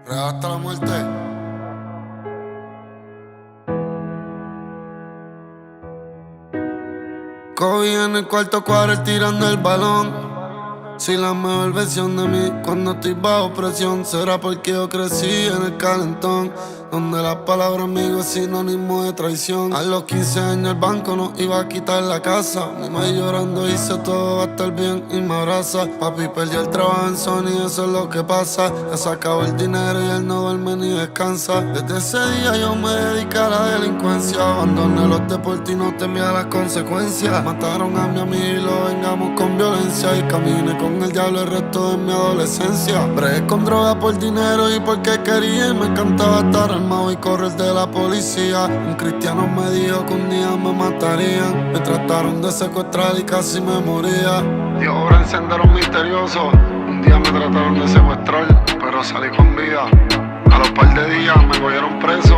Real hasta la muerte. Kobe en el cuarto cuadro tirando el balón. Si la mejor versión de mí cuando estoy bajo presión será porque yo crecí en el calentón, donde la palabra amigo es sinónimo de traición. A los 15 años el banco nos iba a quitar la casa. Mi madre llorando dice todo va a estar bien y me abraza. Papi perdió el trabajo en Sony, eso es lo que pasa. Ya se acabó el dinero y él no duerme ni descansa. Desde ese día yo me dediqué a la delincuencia. Abandoné los deportes y no temía las consecuencias. Mataron a mi amigo y lo vengamos con violencia. Y caminé con el diablo el resto de mi adolescencia. Bregué con droga por dinero y porque quería. Y me encantaba estar armado y correr de la policía. Un cristiano me dijo que un día me matarían. Me trataron de secuestrar y casi me moría. Dios obra en senderos misteriosos. Un día me trataron de secuestrar, pero salí con vida. A los par de días me cogieron preso.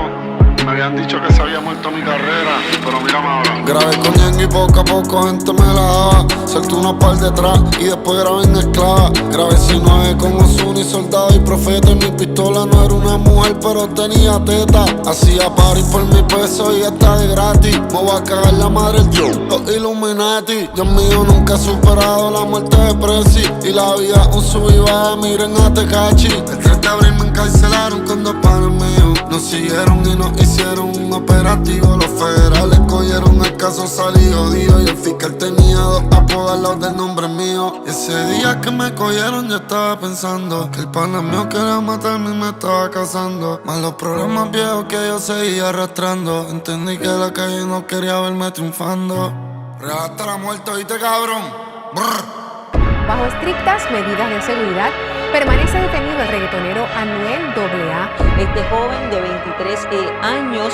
Me habían dicho que se había muerto mi carrera, pero mírame ahora. Grabé con Yang y poco a poco gente me la daba. Solté unos par detrás y después grabé en esclava. Grabé 19 con Ozuna y soldado y profeta. Y mi pistola no era una mujer pero tenía teta. Hacía party por mi peso y está de gratis. Me voy a cagar la madre los Illuminati. Dios mío, nunca he superado la muerte de Prezi. Y la vida un sub y baja, miren a Tecachi. El 3 de abril me encarcelaron con dos panes míos. Nos siguieron y nos hicieron un operativo. Los federales cogieron el caso, salí jodido. Y el fiscal tenía dos apodos al lado del nombre mío. Ese día que me cogieron yo estaba pensando que el pana mío quería matarme y me estaba casando. Más los problemas viejos que yo seguía arrastrando. Entendí que la calle no quería verme triunfando. Real hasta la muerte, ¿oíste, cabrón? Brr. Bajo estrictas medidas de seguridad, permanece detenido el reggaetonero Anuel AA. Este joven de 23 años,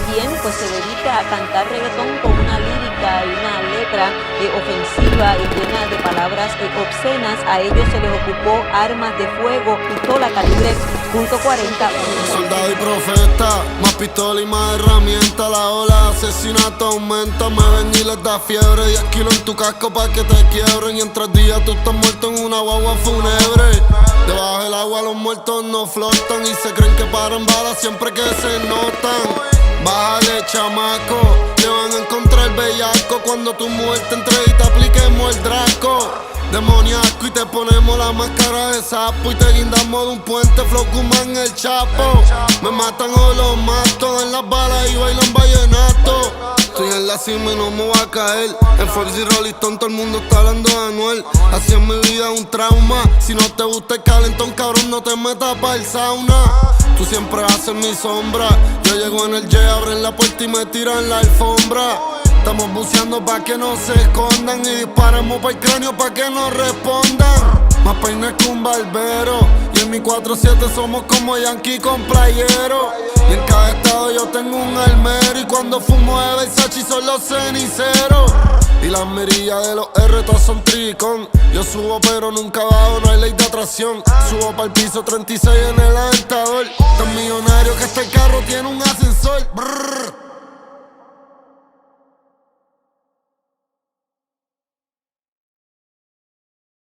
quien pues se dedica a cantar reggaetón con una lírica y una letra ofensiva y llena de palabras obscenas. A ellos se les ocupó armas de fuego, pistola calibre .40. Soldado y profeta, más pistola y más herramienta. La ola de asesinato aumenta. Me ven y les da fiebre. 10 kilos en tu casco pa' que te quiebren. Y en 3 días tú estás muerto en una guagua fúnebre. Debajo del agua los muertos no flotan. Y se creen que paran balas siempre que se notan. Bájale, chamaco, te van a encontrar bellaco cuando tu mujer te entre y te apliquemos el draco. Demoníaco y te ponemos la máscara de sapo. Y te guindamos de un puente, flow Kuman el Chapo. Me matan o los mato, en las balas y bailan vallenato. Estoy en la cima y no me voy a caer. En Forbes y Rolling Stone todo el mundo está hablando de Anuel. Así en mi vida un trauma. Si no te gusta el calentón, cabrón, no te metas pa' el sauna. Tú siempre vas a ser mi sombra. Yo llego en el jet, abren la puerta y me tiran la alfombra. Estamos buceando pa' que no se escondan y disparamos pa' el cráneo pa' que no respondan. Más peines que un barbero y en mi 4-7 somos como Yankee con playero. Y en cada estado yo tengo un almero y cuando fumo de Versace son los ceniceros. Y las mirillas de los R todas son tricón. Yo subo pero nunca bajo, no hay ley de atracción. Subo pa'l piso 36 en el aventador. Tan millonario que este carro tiene un ascensor. Brrr.